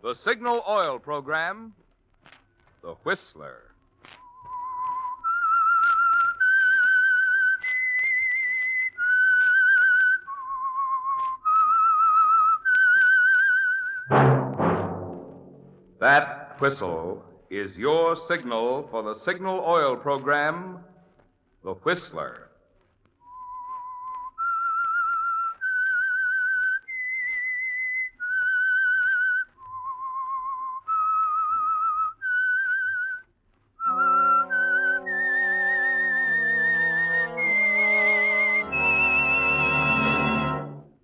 The Signal Oil Program, The Whistler. That whistle is your signal for the Signal Oil Program, The Whistler.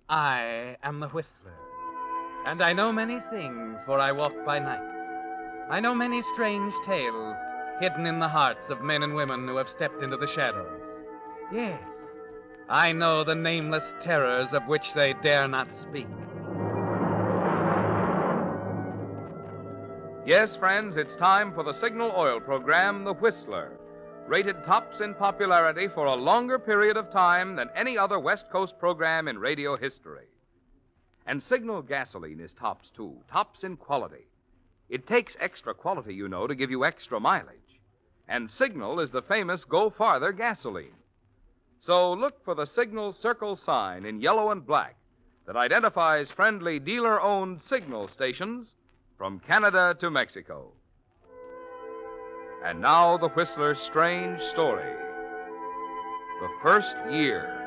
I am the Whistler, and I know many things, for I walk by night. I know many strange tales hidden in the hearts of men and women who have stepped into the shadows. Yes, I know the nameless terrors of which they dare not speak. Yes, friends, it's time for the Signal Oil Program, The Whistler, rated tops in popularity for a longer period of time than any other West Coast program in radio history. And Signal gasoline is tops, too, tops in quality. It takes extra quality, you know, to give you extra mileage. And Signal is the famous Go Farther gasoline. So look for the Signal Circle sign in yellow and black that identifies friendly dealer-owned Signal stations from Canada to Mexico. And now the Whistler's strange story. The first year.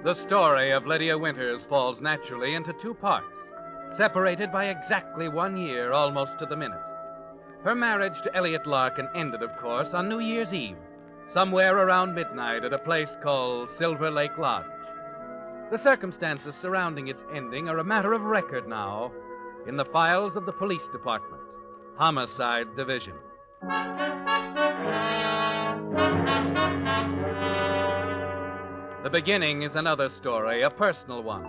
The story of Lydia Winters falls naturally into two parts, separated by exactly 1 year, almost to the minute. Her marriage to Elliot Larkin ended, of course, on New Year's Eve, somewhere around midnight at a place called Silver Lake Lodge. The circumstances surrounding its ending are a matter of record now in the files of the police department, Homicide Division. The beginning is another story, a personal one.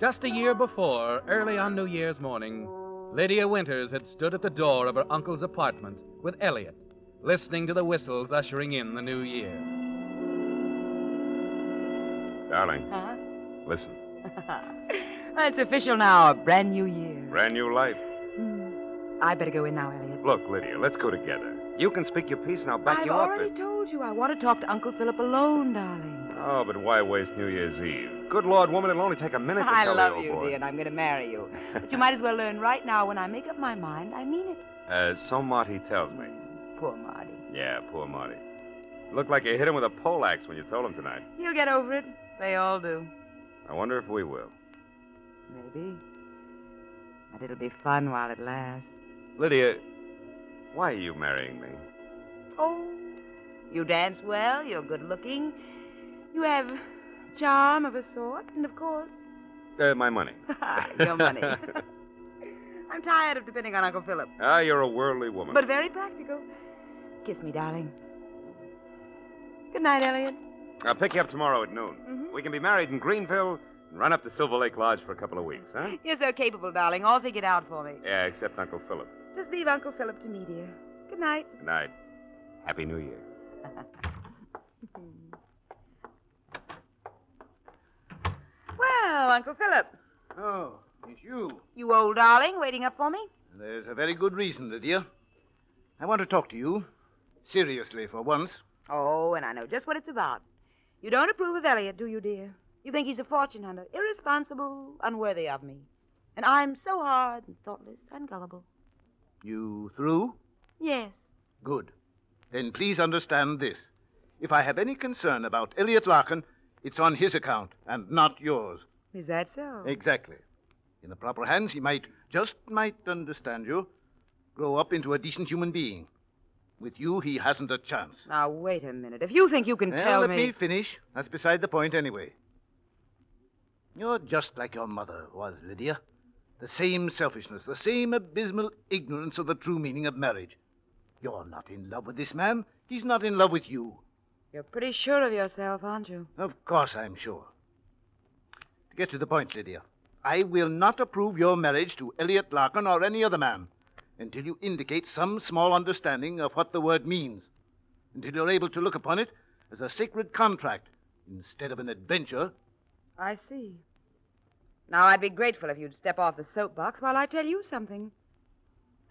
Just a year before, early on New Year's morning, Lydia Winters had stood at the door of her uncle's apartment with Elliot, listening to the whistles ushering in the new year. Darling, Huh? listen. Well, it's official now, a brand new year. Brand new life. I better go in now, Elliot. Look, Lydia, let's go together. You can speak your piece and I'll back I've you up. already told you I want to talk to Uncle Philip alone, darling. Oh, but why waste New Year's Eve? Good Lord, woman, it'll only take a minute to I tell love the old you, boy. dear, and I'm going to marry you. But you might as well learn right now when I make up my mind, I mean it. So Marty tells me. Poor Marty. Yeah, poor Marty. Looked like you hit him with a poleaxe when you told him tonight. He'll get over it. They all do. I wonder if we will. Maybe. But it'll be fun while it lasts. Lydia, why are you marrying me? Oh, you dance well, you're good looking. You have charm of a sort, and of course, My money. your money. I'm tired of depending on Uncle Philip, Ah, you're a worldly woman. but very practical. Kiss me, darling. Good night, Elliot. I'll pick you up tomorrow at noon. Mhm. We can be married in Greenville and run up to Silver Lake Lodge for a couple of weeks, huh? You're so capable, darling. All figured out for me. Yeah, except Uncle Philip. Just leave Uncle Philip to me, dear. Good night. Good night. Happy New Year. Well, Uncle Philip, Oh, it's you. you old darling, waiting up for me? There's a very good reason, Lydia. I want to talk to you. Seriously, for once. Oh, and I know just what it's about. You don't approve of Elliot, do you, dear? You think he's a fortune hunter, irresponsible, unworthy of me. And I'm so hard and thoughtless and gullible. You through? Yes. Good. Then please understand this. If I have any concern about Elliot Larkin, it's on his account and not yours. Is that so? Exactly. In the proper hands, he might understand you, grow up into a decent human being. With you, he hasn't a chance. Now, wait a minute. If you think you can Well, tell let me... me finish. That's beside the point anyway. You're just like your mother was, Lydia. The same selfishness, the same abysmal ignorance of the true meaning of marriage. You're not in love with this man. He's not in love with you. You're pretty sure of yourself, aren't you? Of course I'm sure. To get to the point, Lydia, I will not approve your marriage to Elliot Larkin or any other man until you indicate some small understanding of what the word means, until you're able to look upon it as a sacred contract instead of an adventure. I see. Now, I'd be grateful if you'd step off the soapbox while I tell you something.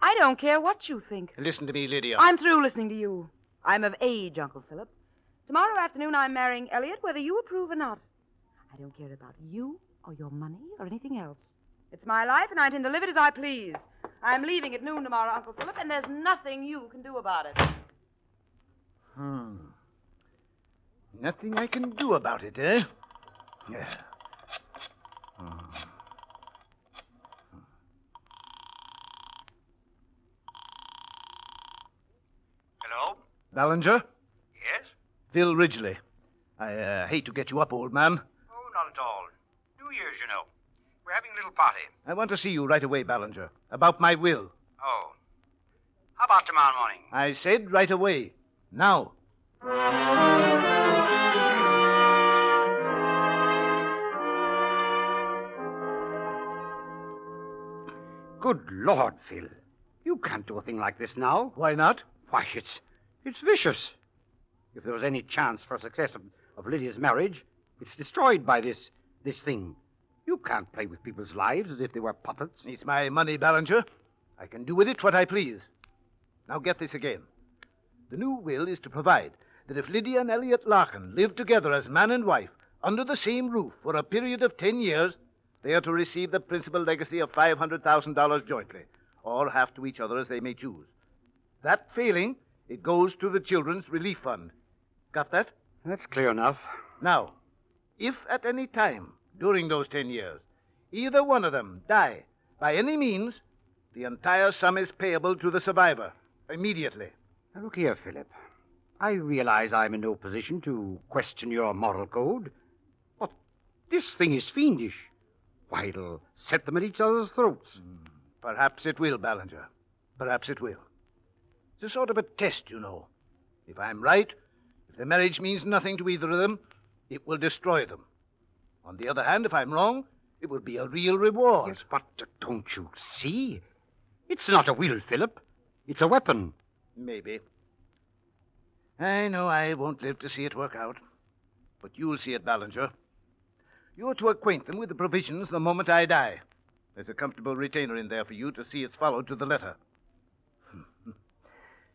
I don't care what you think. Listen to me, Lydia. I'm through listening to you. I'm of age, Uncle Philip. Tomorrow afternoon, I'm marrying Elliot, whether you approve or not. I don't care about you or your money or anything else. It's my life, and I intend to live it as I please. I'm leaving at noon tomorrow, Uncle Philip, and there's nothing you can do about it. Nothing I can do about it, eh? Yeah. Hello? Ballinger? Yes? Phil Ridgely. I hate to get you up, old man. Oh, not at all. New Year's, you know. We're having a little party. I want to see you right away, Ballinger, about my will. Oh. How about tomorrow morning? I said right away. Now. Good Lord, Phil. You can't do a thing like this now. Why not? Why, it's vicious. If there was any chance for success of Lydia's marriage, it's destroyed by this thing. You can't play with people's lives as if they were puppets. It's my money, Ballinger. I can do with it what I please. Now get this again. The new will is to provide that if Lydia and Elliot Larkin live together as man and wife under the same roof for a period of 10 years, they are to receive the principal legacy of $500,000 jointly, or half to each other as they may choose. That failing, it goes to the Children's Relief Fund. Got that? That's clear enough. Now, if at any time during those 10 years either one of them die by any means, the entire sum is payable to the survivor immediately. Now, look here, Philip. I realize I'm in no position to question your moral code, but this thing is fiendish. Why, it'll set them at each other's throats. Perhaps it will, Ballinger. Perhaps it will. It's a sort of a test, you know. If I'm right, if the marriage means nothing to either of them, it will destroy them. On the other hand, if I'm wrong, it will be a real reward. Yes, but don't you see? It's not a will, Philip. It's a weapon. Maybe. I know I won't live to see it work out. But you'll see it, Ballinger. You're to acquaint them with the provisions the moment I die. There's a comfortable retainer in there for you to see it's followed to the letter.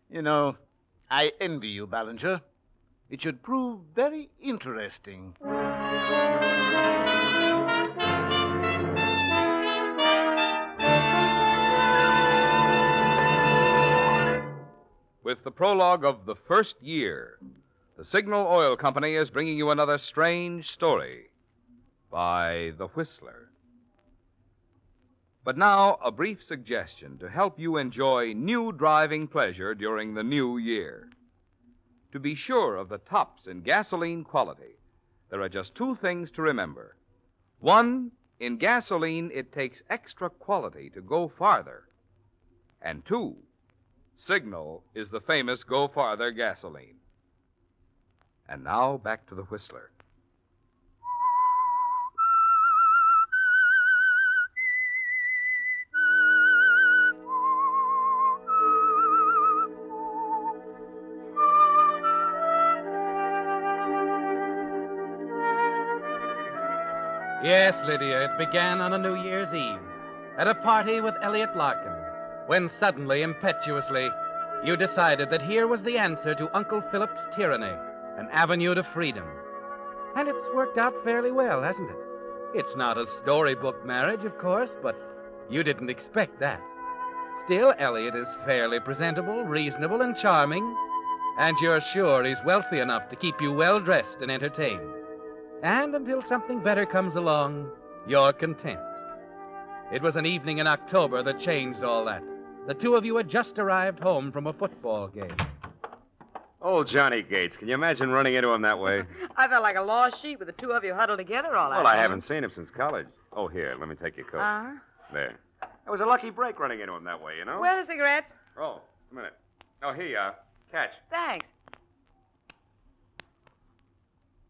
You know, I envy you, Ballinger. It should prove very interesting. With the prologue of The First Year, the Signal Oil Company is bringing you another strange story by The Whistler. But now, a brief suggestion to help you enjoy new driving pleasure during the new year. To be sure of the tops in gasoline quality, there are just two things to remember. One, in gasoline, it takes extra quality to go farther. And two, Signal is the famous Go Farther gasoline. And now, back to The Whistler. Yes, Lydia, it began on a New Year's Eve at a party with Elliot Larkin, when suddenly, impetuously, you decided that here was the answer to Uncle Philip's tyranny, an avenue to freedom. And it's worked out fairly well, hasn't it? It's not a storybook marriage, of course, but you didn't expect that. Still, Elliot is fairly presentable, reasonable, and charming, and you're sure he's wealthy enough to keep you well-dressed and entertained. And until something better comes along, you're content. It was an evening in October that changed all that. The two of you had just arrived home from a football game. Old Johnny Gates. Can you imagine running into him that way? I felt like a lost sheep with the two of you huddled together all Well, I haven't seen him since college. Oh, here, let me take your coat. Uh-huh. There. That was a lucky break running into him that way, you know? Where are the cigarettes? Oh, just a minute. Oh, here you are. Catch. Thanks.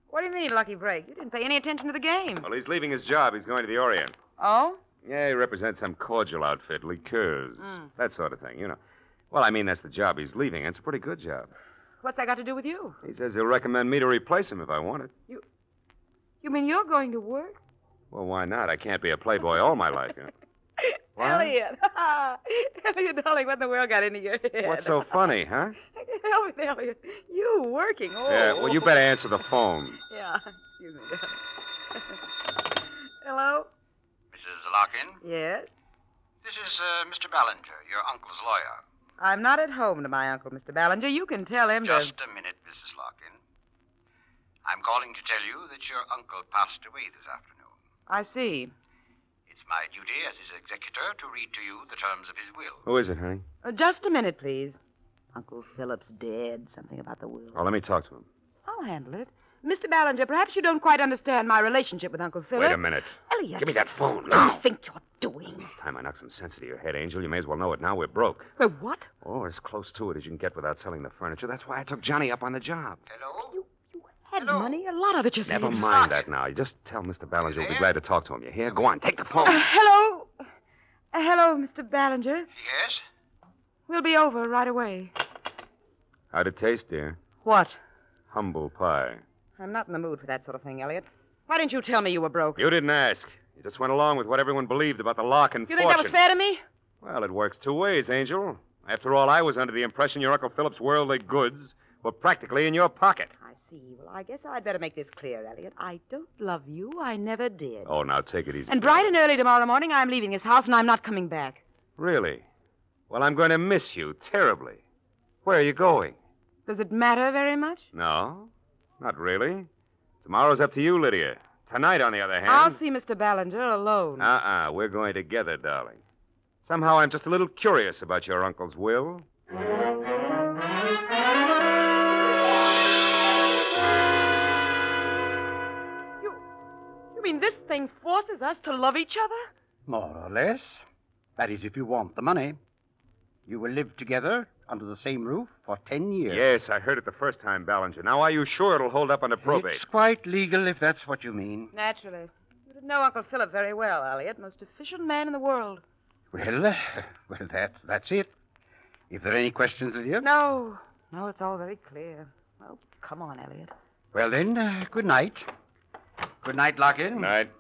What do you mean, lucky break? You didn't pay any attention to the game. Well, he's leaving his job. He's going to the Orient. Oh? Yeah, he represents some cordial outfit, liqueurs, that sort of thing, you know. Well, I mean, that's the job he's leaving. It's a pretty good job. What's that got to do with you? He says he'll recommend me to replace him if I want it. mean you're going to work? Well, why not? I can't be a playboy all my life, you know. What? Elliot. Elliot, darling, what in the world got into your head? What's so funny, huh? Elliot, you working. Oh. Yeah, well, you better answer the phone. Yeah, excuse me, darling. Hello? Mrs. Larkin? Yes? This is Mr. Ballinger, your uncle's lawyer. I'm not at home to my uncle, Mr. Ballinger. You can tell him Just a minute, Mrs. Larkin. I'm calling to tell you that your uncle passed away this afternoon. I see. It's my duty as his executor to read to you the terms of his will. Who is it, honey? Just a minute, please. Uncle Philip's dead. Something about the will. Oh, let me talk to him. I'll handle it. Mr. Ballinger, perhaps you don't quite understand my relationship with Uncle Philip. Wait a minute. Elliot. Give me that phone What now. do you think you're doing? It's time I knock some sense into your head, Angel. You may as well know it now. We're broke. What? Oh, as close to it as you can get without selling the furniture. That's why I took Johnny up on the job. Hello? You had Hello? money, a lot of it, you Never saved. mind that now. You just tell Mr. Ballinger we'll be glad to talk to him. You hear? Go on, take the phone. Hello? Hello, Mr. Ballinger. Yes? We'll be over right away. How'd it taste, dear? What? Humble pie. I'm not in the mood for that sort of thing, Elliot. Why didn't you tell me you were broke? You didn't ask. You just went along with what everyone believed about the lock and You fortune. think that was fair to me? Well, it works two ways, Angel. After all, I was under the impression your Uncle Philip's worldly goods were practically in your pocket. I see. Well, I guess I'd better make this clear, Elliot. I don't love you. I never did. Oh, now take it easy. And bright and early tomorrow morning, I'm leaving this house and I'm not coming back. Really? Well, I'm going to miss you terribly. Where are you going? Does it matter very much? No, not really. Tomorrow's up to you, Lydia. Tonight, on the other hand... I'll see Mr. Ballinger alone. We're going together, darling. Somehow I'm just a little curious about your uncle's will. You mean this thing forces us to love each other? More or less. That is, if you want the money. You will live together under the same roof for 10 years. Yes, I heard it the first time, Ballinger. Now, are you sure it'll hold up under probate? It's quite legal, if that's what you mean. Naturally. You didn't know Uncle Philip very well, Elliot. Most efficient man in the world. Well, that's it. If there are any questions, Lydia? No, it's all very clear. Well, come on, Elliot. Well, then, good night. Good night, Larkin. Night.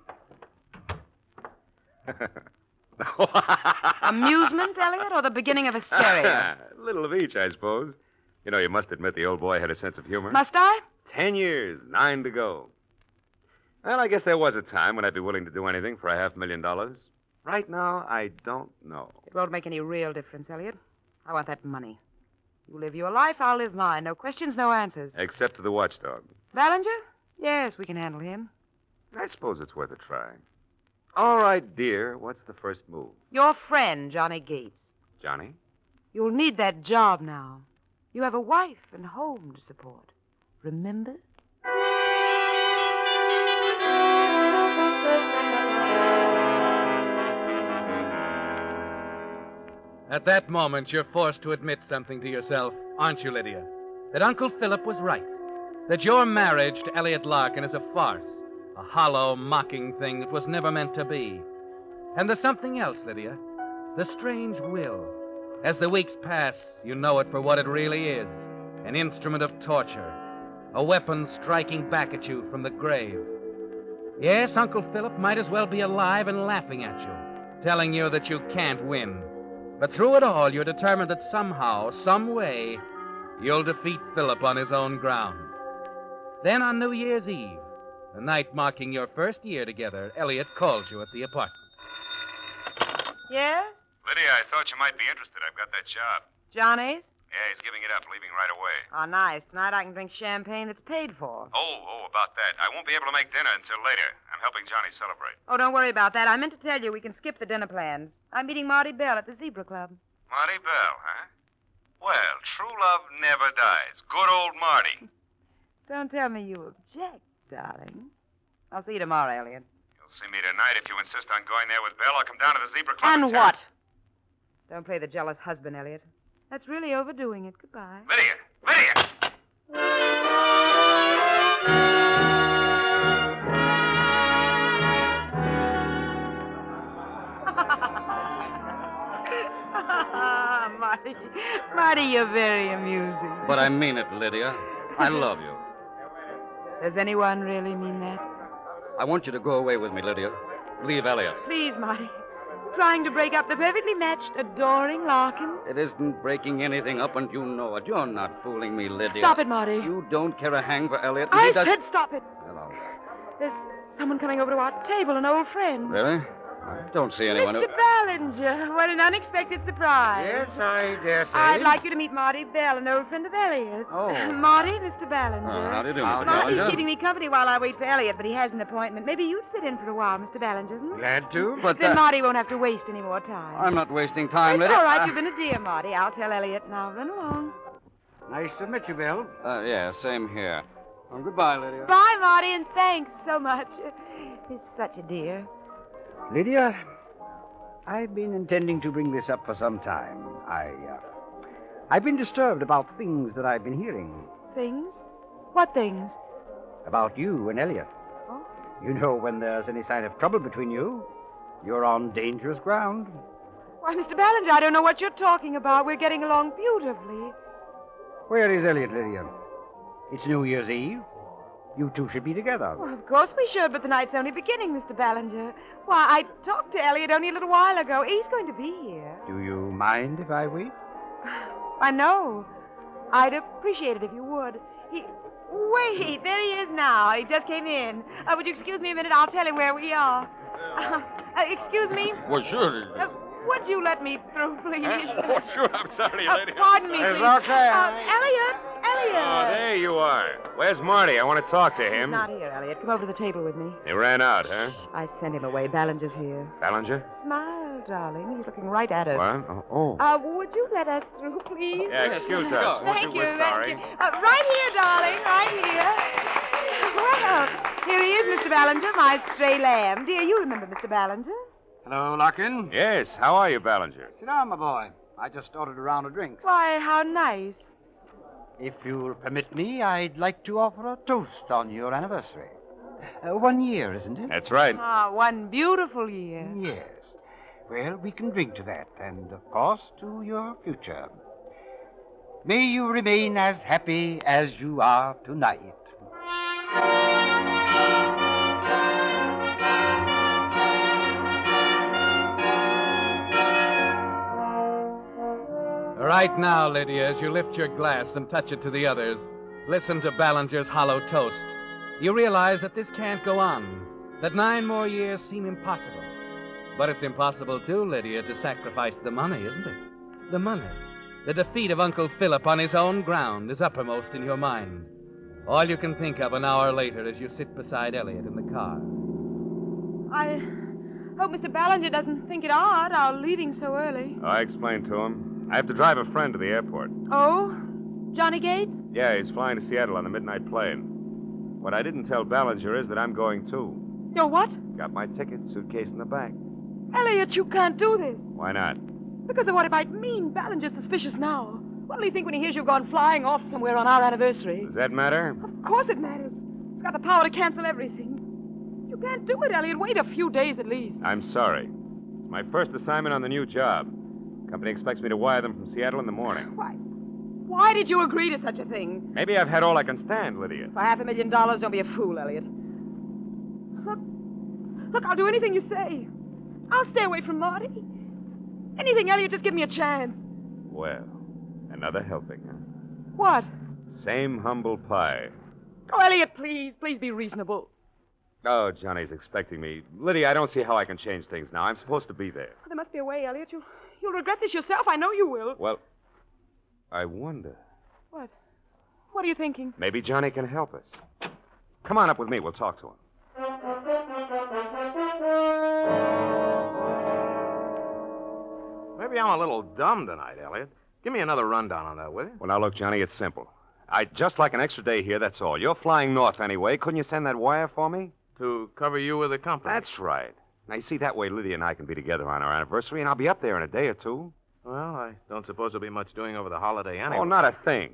Amusement, Elliot, or the beginning of hysteria? A little of each, I suppose. You know, you must admit the old boy had a sense of humor. Must I? 10 years, 9 to go. Well, I guess there was a time when I'd be willing to do anything for $500,000. Right now, I don't know. It won't make any real difference, Elliot. I want that money. You live your life, I'll live mine. No questions, no answers. Except to the watchdog. Ballinger? Yes, we can handle him. I suppose it's worth a try. All right, dear. What's the first move? Your friend, Johnny Gates. Johnny? You'll need that job now. You have a wife and home to support. Remember? At that moment, you're forced to admit something to yourself, aren't you, Lydia? That Uncle Philip was right. That your marriage to Elliot Larkin is a farce. A hollow, mocking thing that was never meant to be. And there's something else, Lydia. The strange will. As the weeks pass, you know it for what it really is. An instrument of torture. A weapon striking back at you from the grave. Yes, Uncle Philip might as well be alive and laughing at you, telling you that you can't win. But through it all, you're determined that somehow, some way, you'll defeat Philip on his own ground. Then on New Year's Eve, the night marking your first year together, Elliot calls you at the apartment. Yes? Lydia, I thought you might be interested. I've got that job. Johnny's? Yeah, he's giving it up, leaving right away. Oh, nice. Tonight I can drink champagne that's paid for. Oh, about that. I won't be able to make dinner until later. I'm helping Johnny celebrate. Oh, don't worry about that. I meant to tell you we can skip the dinner plans. I'm meeting Marty Bell at the Zebra Club. Marty Bell, huh? Well, true love never dies. Good old Marty. Don't tell me you object, darling. I'll see you tomorrow, Elliot. You'll see me tonight if you insist on going there with Bell. I'll come down to the Zebra Club. And what? Don't play the jealous husband, Elliot. That's really overdoing it. Goodbye. Lydia! Marty, you're very amusing. But I mean it, Lydia. I love you. Does anyone really mean that? I want you to go away with me, Lydia. Leave Elliot. Please, Marty. Trying to break up the perfectly matched, adoring Larkin. It isn't breaking anything up, and you know it. You're not fooling me, Lydia. Stop it, Marty. You don't care a hang for Elliot. and I he does... said stop it. Hello. There's someone coming over to our table, an old friend. Really? I don't see anyone Mr. Ballinger. What an unexpected surprise. Yes, I dare say. I'd like you to meet Marty Bell, an old friend of Elliot's. Oh. Marty, Mr. Ballinger. How do you do, Mr. Marty's Ballinger? keeping me company while I wait for Elliot, but he has an appointment. Maybe you'd sit in for a while, Mr. Ballinger. Glad to, but... Then Marty won't have to waste any more time. I'm not wasting time, It's Lydia. all right. You've been a dear, Marty. I'll tell Elliot now. Run along. Nice to meet you, Bill. Yeah, same here. Well, goodbye, Lydia. Bye, Marty, and thanks so much. He's such a dear. Lydia, I've been intending to bring this up for some time. I've been disturbed about things that I've been hearing. Things? What things? About you and Elliot. Oh? You know, when there's any sign of trouble between you, you're on dangerous ground. Why, Mr. Ballinger, I don't know what you're talking about. We're getting along beautifully. Where is Elliot, Lydia? It's New Year's Eve. You two should be together. Well, of course we should, but the night's only beginning, Mr. Ballinger. Why, I talked to Elliot only a little while ago. He's going to be here. Do you mind if I wait? I know. I'd appreciate it if you would. Wait, there he is now. He just came in. Would you excuse me a minute? I'll tell him where we are. Excuse me? Well, sure. Would you let me through, please? Oh, sure. I'm sorry, lady. Pardon me, It's please. okay. Elliot! Oh, there you are. Where's Marty? I want to talk to He's him. not here, Elliot. Come over to the table with me. He ran out, huh? I sent him away. Ballinger's here. Ballinger? Smile, darling. He's looking right at us. What? Oh. Would you let us through, please? Yeah, excuse us. Won't Thank you? We're sorry. Thank you. Right here, darling. Right here. Well, here he is, Mr. Ballinger, my stray lamb. Dear, you remember Mr. Ballinger? Hello, Larkin. Yes. How are you, Ballinger? Sit down, my boy. I just ordered a round of drinks. Why, how nice. If you'll permit me, I'd like to offer a toast on your anniversary. 1 year, isn't it? That's right. One beautiful year. Yes. Well, we can drink to that, and, of course, to your future. May you remain as happy as you are tonight. Right now, Lydia, as you lift your glass and touch it to the others, listen to Ballinger's hollow toast. You realize that this can't go on, that 9 more years seem impossible. But it's impossible, too, Lydia, to sacrifice the money, isn't it? The money. The defeat of Uncle Philip on his own ground is uppermost in your mind. All you can think of an hour later as you sit beside Elliot in the car. I hope Mr. Ballinger doesn't think it odd, our leaving so early. I explained to him. I have to drive a friend to the airport. Oh? Johnny Gates? Yeah, he's flying to Seattle on the midnight plane. What I didn't tell Ballinger is that I'm going, too. You're what? Got my ticket, suitcase in the back. Elliot, you can't do this. Why not? Because of what it might mean. Ballinger's suspicious now. What'll he think when he hears you've gone flying off somewhere on our anniversary? Does that matter? Of course it matters. He's got the power to cancel everything. You can't do it, Elliot. Wait a few days at least. I'm sorry. It's my first assignment on the new job. Company expects me to wire them from Seattle in the morning. Why did you agree to such a thing? Maybe I've had all I can stand, Lydia. For $500,000, don't be a fool, Elliot. Look, I'll do anything you say. I'll stay away from Marty. Anything, Elliot, just give me a chance. Well, another helping, huh? What? Same humble pie. Oh, Elliot, please be reasonable. Oh, Johnny's expecting me. Lydia, I don't see how I can change things now. I'm supposed to be there. There must be a way, Elliot. You'll regret this yourself. I know you will. Well, I wonder. What? What are you thinking? Maybe Johnny can help us. Come on up with me. We'll talk to him. Maybe I'm a little dumb tonight, Elliot. Give me another rundown on that, will you? Well, now, look, Johnny, it's simple. I'd just like an extra day here, that's all. You're flying north anyway. Couldn't you send that wire for me? To cover you with the company. That's right. Now, you see, that way Lydia and I can be together on our anniversary, and I'll be up there in a day or two. Well, I don't suppose there'll be much doing over the holiday anyway. Oh, not a thing.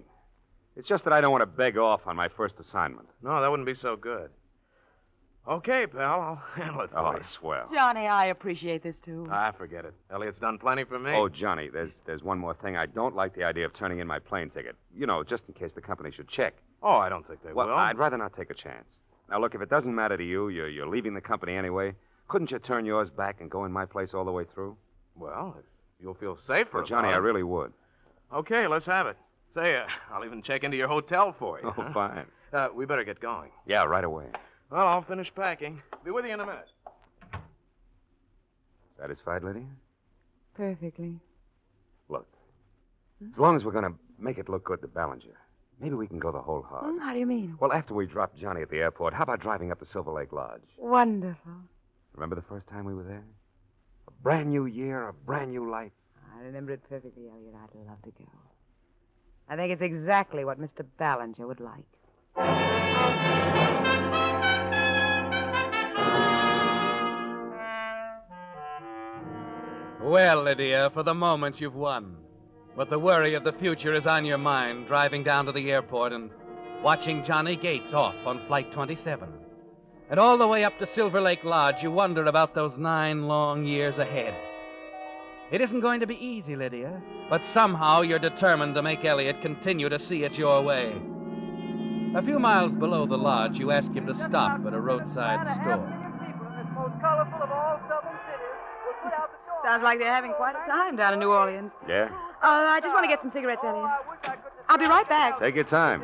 It's just that I don't want to beg off on my first assignment. No, that wouldn't be so good. Okay, pal, I'll handle it for Oh, you. swell. Johnny, I appreciate this, too. Forget it. Elliot's done plenty for me. Oh, Johnny, there's one more thing. I don't like the idea of turning in my plane ticket. You know, just in case the company should check. Oh, I don't think they Well, will. I'd rather not take a chance. Now, look, if it doesn't matter to you, you're leaving the company anyway, couldn't you turn yours back and go in my place all the way through? Well, if you'll feel safer. Well, Johnny, I about it. really would. Okay, let's have it. Say, I'll even check into your hotel for you. Oh, huh? fine. We better get going. Yeah, right away. Well, I'll finish packing. Be with you in a minute. Satisfied, Lydia? Perfectly. Look, as long as we're going to make it look good to Ballinger, maybe we can go the whole hog. How do you mean? Well, after we drop Johnny at the airport, how about driving up to Silver Lake Lodge? Wonderful. Remember the first time we were there? A brand new year, a brand new life. I remember it perfectly, Elliot. I'd love to go. I think it's exactly what Mr. Ballinger would like. Well, Lydia, for the moment you've won. But the worry of the future is on your mind, driving down to the airport and watching Johnny Gates off on Flight 27. And all the way up to Silver Lake Lodge, you wonder about those 9 long years ahead. It isn't going to be easy, Lydia, but somehow you're determined to make Elliot continue to see it your way. A few miles below the lodge, you ask him to stop at a roadside store. Sounds like they're having quite a time down in New Orleans. Yeah? I just want to get some cigarettes, Elliot. I'll be right back. Take your time.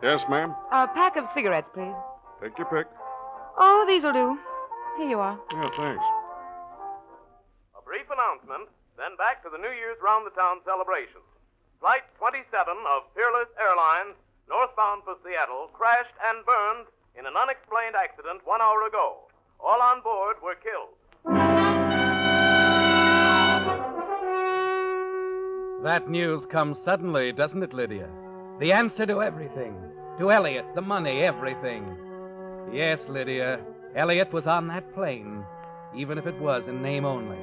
Yes, ma'am. A pack of cigarettes, please. Take your pick. Oh, these will do. Here you are. Yeah, thanks. A brief announcement, then back to the New Year's round-the-town celebration. Flight 27 of Peerless Airlines, northbound for Seattle, crashed and burned in an unexplained accident 1 hour ago. All on board were killed. That news comes suddenly, doesn't it, Lydia? The answer to everything. To Elliot, the money, everything. Yes, Lydia, Elliot was on that plane, even if it was in name only.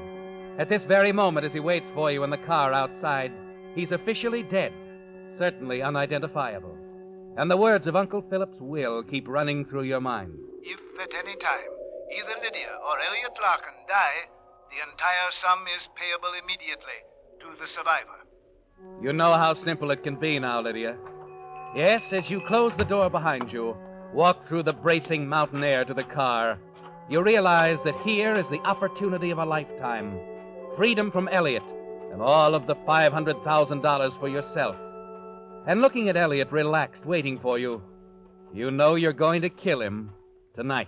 At this very moment, as he waits for you in the car outside, he's officially dead, certainly unidentifiable. And the words of Uncle Philip's will keep running through your mind. If at any time either Lydia or Elliot Larkin die, the entire sum is payable immediately to the survivor. You know how simple it can be now, Lydia. Yes, as you close the door behind you, walk through the bracing mountain air to the car, you realize that here is the opportunity of a lifetime. Freedom from Elliot and all of the $500,000 for yourself. And looking at Elliot relaxed, waiting for you, you know you're going to kill him tonight.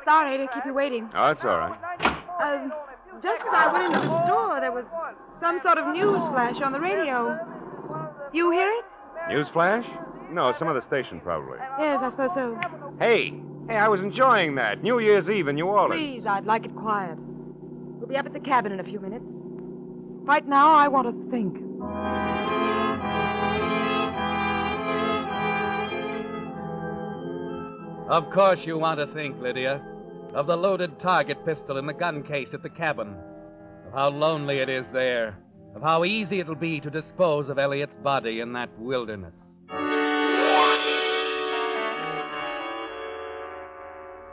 Sorry to keep you waiting. Oh, that's all right. Just as I went into the store, there was some sort of news flash on the radio. You hear it? Newsflash? No, some other station, probably. Yes, I suppose so. Hey, I was enjoying that. New Year's Eve in New Orleans. Please, I'd like it quiet. We'll be up at the cabin in a few minutes. Right now, I want to think. Of course you want to think, Lydia, of the loaded target pistol in the gun case at the cabin, of how lonely it is there, of how easy it'll be to dispose of Elliot's body in that wilderness.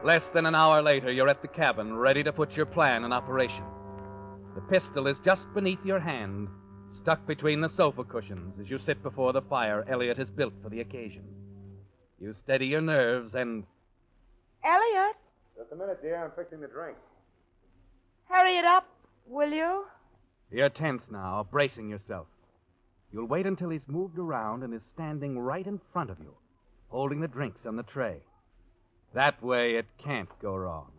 Less than an hour later, you're at the cabin, ready to put your plan in operation. The pistol is just beneath your hand, stuck between the sofa cushions as you sit before the fire Elliot has built for the occasion. You steady your nerves and... Elliot, Just a minute, dear. I'm fixing the drink. hurry it up, will you? You're tense now, bracing yourself. You'll wait until he's moved around and is standing right in front of you, holding the drinks on the tray. That way it can't go wrong.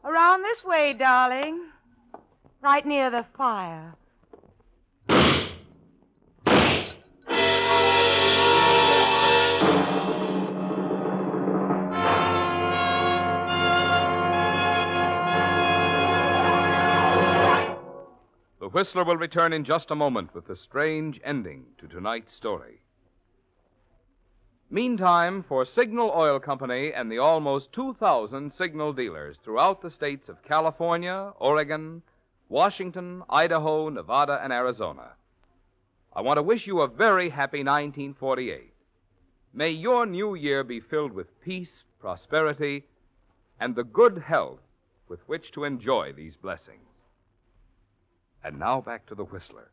Around this way, darling. Right near the fire. The Whistler will return in just a moment with the strange ending to tonight's story. Meantime, for Signal Oil Company and the almost 2,000 signal dealers throughout the states of California, Oregon, Washington, Idaho, Nevada, and Arizona, I want to wish you a very happy 1948. May your new year be filled with peace, prosperity, and the good health with which to enjoy these blessings. And now back to the Whistler.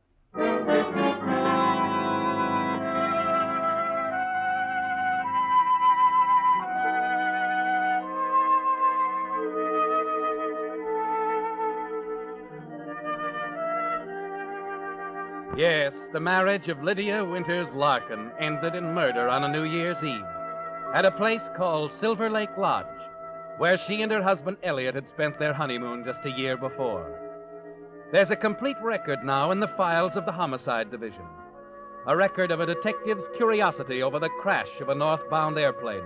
Yes, the marriage of Lydia Winters Larkin ended in murder on a New Year's Eve at a place called Silver Lake Lodge, where she and her husband Elliot had spent their honeymoon just a year before. There's a complete record now in the files of the Homicide Division, a record of a detective's curiosity over the crash of a northbound airplane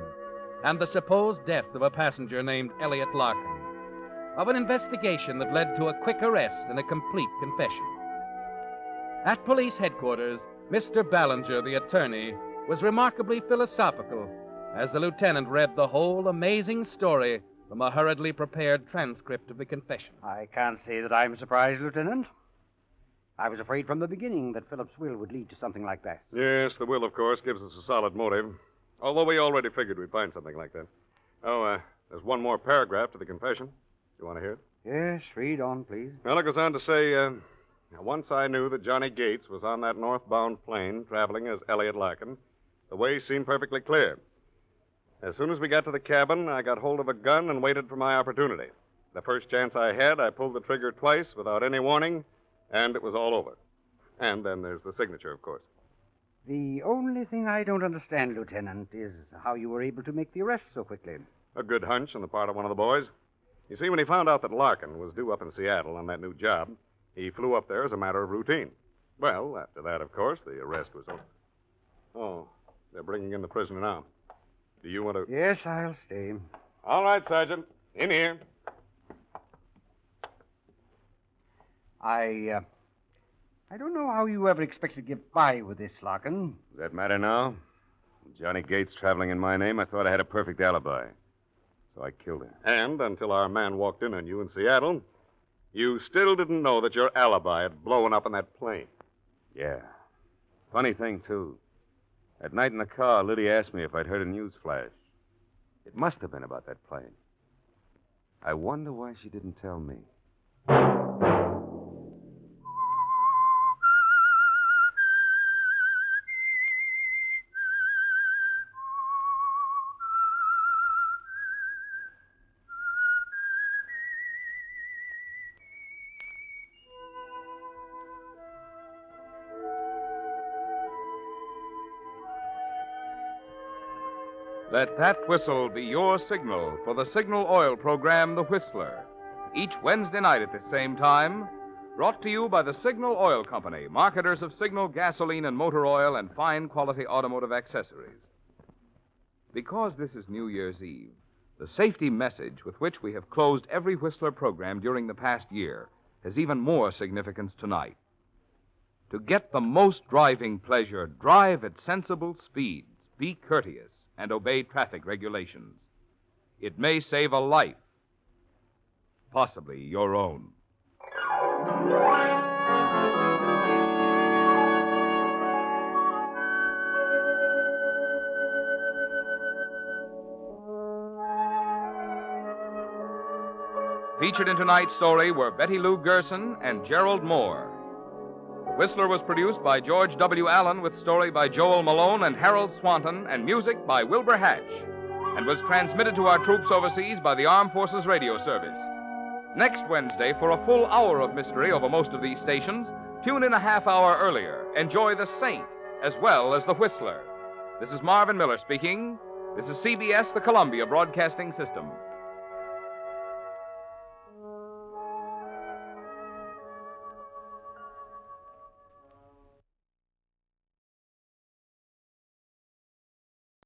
and the supposed death of a passenger named Elliot Larkin, of an investigation that led to a quick arrest and a complete confession. At police headquarters, Mr. Ballinger, the attorney, was remarkably philosophical as the lieutenant read the whole amazing story from a hurriedly prepared transcript of the confession. I can't say that I'm surprised, Lieutenant. I was afraid from the beginning that Philip's will would lead to something like that. Yes, the will, of course, gives us a solid motive. Although we already figured we'd find something like that. Oh, there's one more paragraph to the confession. You want to hear it? Yes, read on, please. Well, it goes on to say, once I knew that Johnny Gates was on that northbound plane traveling as Elliot Larkin, the way seemed perfectly clear. As soon as we got to the cabin, I got hold of a gun and waited for my opportunity. The first chance I had, I pulled the trigger twice without any warning, and it was all over. And then there's the signature, of course. The only thing I don't understand, Lieutenant, is how you were able to make the arrest so quickly. A good hunch on the part of one of the boys. You see, when he found out that Larkin was due up in Seattle on that new job, he flew up there as a matter of routine. Well, after that, of course, the arrest was over. Oh, they're bringing in the prisoner now. Do you want to... Yes, I'll stay. All right, Sergeant. In here. I don't know how you ever expected to get by with this, Larkin. Does that matter now? With Johnny Gates traveling in my name, I thought I had a perfect alibi. So I killed him. And until our man walked in on you in Seattle, you still didn't know that your alibi had blown up in that plane. Yeah. Funny thing, too. At night in the car, Lydia asked me if I'd heard a news flash. It must have been about that plane. I wonder why she didn't tell me. Let that whistle be your signal for the signal oil program, The Whistler. Each Wednesday night at the same time, brought to you by the Signal Oil Company, marketers of Signal gasoline and motor oil and fine quality automotive accessories. Because this is New Year's Eve, the safety message with which we have closed every Whistler program during the past year has even more significance tonight. To get the most driving pleasure, drive at sensible speeds, be courteous, and obey traffic regulations. It may save a life, possibly your own. Featured in tonight's story were Betty Lou Gerson and Gerald Moore. The Whistler was produced by George W. Allen with story by Joel Malone and Harold Swanton and music by Wilbur Hatch, and was transmitted to our troops overseas by the Armed Forces Radio Service. Next Wednesday, for a full hour of mystery over most of these stations, tune in a half hour earlier. Enjoy The Saint as well as The Whistler. This is Marvin Miller speaking. This is CBS, the Columbia Broadcasting System.